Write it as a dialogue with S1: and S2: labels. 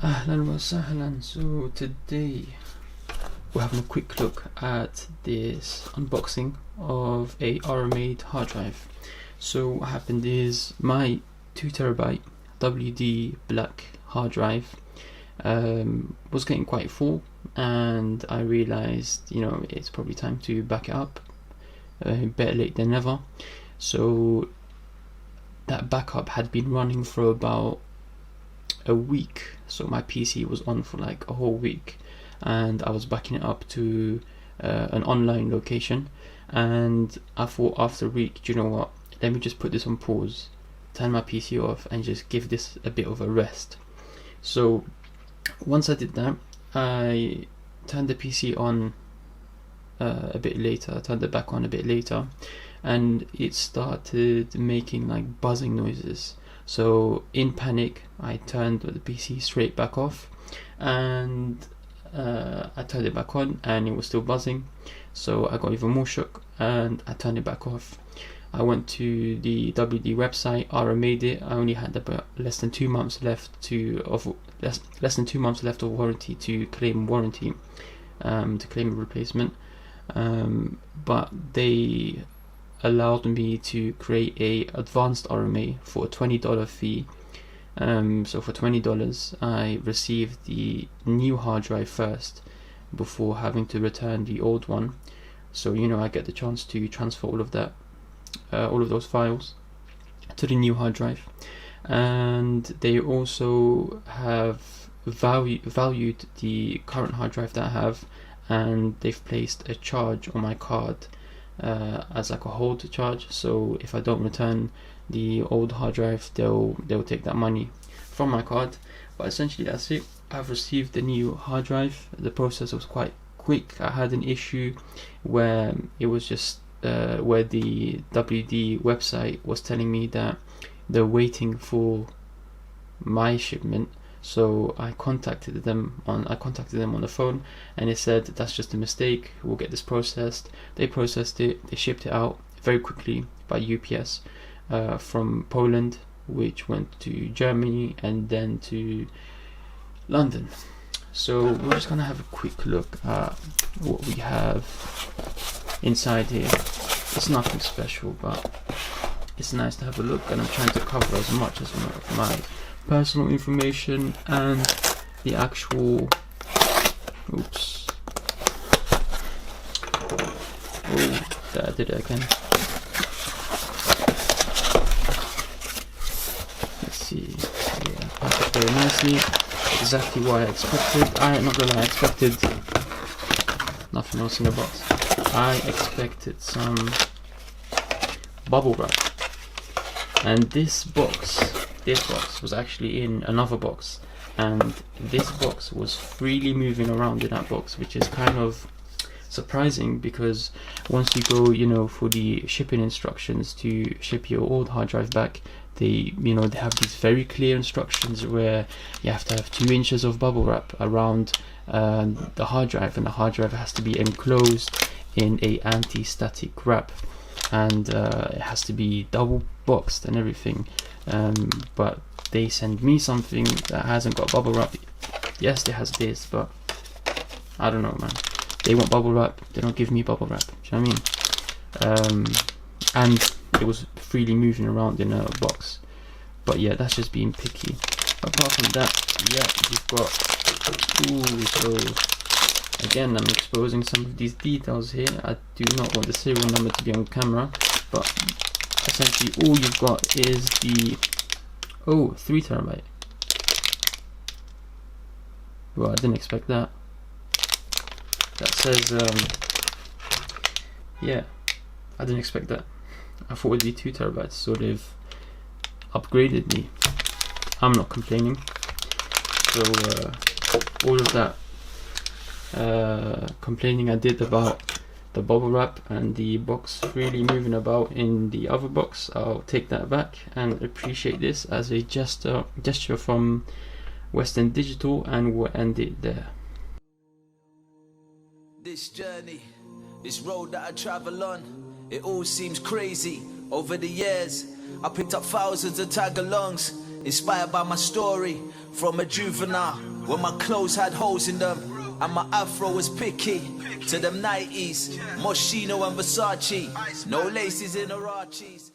S1: Ahlan wa sahlan. So today we're having a quick look at this unboxing of a RMA hard drive. So what happened is my 2TB WD black hard drive was getting quite full, and I realized, it's probably time to back it up. Better late than never. So that backup had been running for about a week, so my PC was on for like a whole week, and I was backing it up to an online location, and I thought after a week, do you know what, let me just put this on pause, turn my PC off and just give this a bit of a rest. So once I did that, I turned the PC on a bit later, turned it back on a bit later, and it started making like buzzing noises. So in panic, I turned the PC straight back off, and I turned it back on and it was still buzzing. So I got even more shook and I turned it back off. I went to the WD website, RMA'd it. I only had about less than 2 months left of warranty to claim warranty, to claim a replacement. But they allowed me to create a advanced RMA for a $20 fee. So for $20 I received the new hard drive first before having to return the old one. So I get the chance to transfer all of those files to the new hard drive. And they also have valued the current hard drive that I have, and they've placed a charge on my card as like a hold charge. So if I don't return the old hard drive, they'll take that money from my card. But essentially that's it. I've received the new hard drive. The process was quite quick. I had an issue where it was just where the WD website was telling me that they're waiting for my shipment. So I contacted them on the phone, and they said that's just a mistake, we'll get this processed. They processed it, they shipped it out very quickly by UPS from Poland, which went to Germany and then to London. So we're just gonna have a quick look at what we have inside here. It's nothing special, but it's nice to have a look, and I'm trying to cover as much as my personal information and the actual oops, oh, I did it again. Let's see. Yeah, packed it very nicely, exactly what I expected. Not gonna lie, I expected nothing else in the box. I expected some bubble wrap, and this box was actually in another box, and this box was freely moving around in that box, which is kind of surprising, because once you go for the shipping instructions to ship your old hard drive back, they have these very clear instructions where you have to have 2 inches of bubble wrap around the hard drive, and the hard drive has to be enclosed in a anti-static wrap, and it has to be double boxed and everything. But they send me something that hasn't got bubble wrap. Yes, it has this, but I don't know, man. They want bubble wrap, they don't give me bubble wrap. Do you know what I mean? And it was freely moving around in a box. But yeah, that's just being picky. Apart from that, yeah, you've got so again, I'm exposing some of these details here. I do not want the serial number to be on camera, but essentially all you've got is the 3TB. Well, I didn't expect that. That says yeah, I didn't expect that. I thought it would be 2TB, so they've upgraded me. I'm not complaining. So all of that complaining I did about the bubble wrap and the box freely moving about in the other box, I'll take that back and appreciate this as a gesture from Western Digital, and we'll end it there.
S2: This journey, this road that I travel on, it all seems crazy. Over the years, I picked up thousands of tag-alongs. inspired by my story from a juvenile, when my clothes had holes in them and my afro was picky. To them 90s, Moschino and Versace, no laces in Arachis.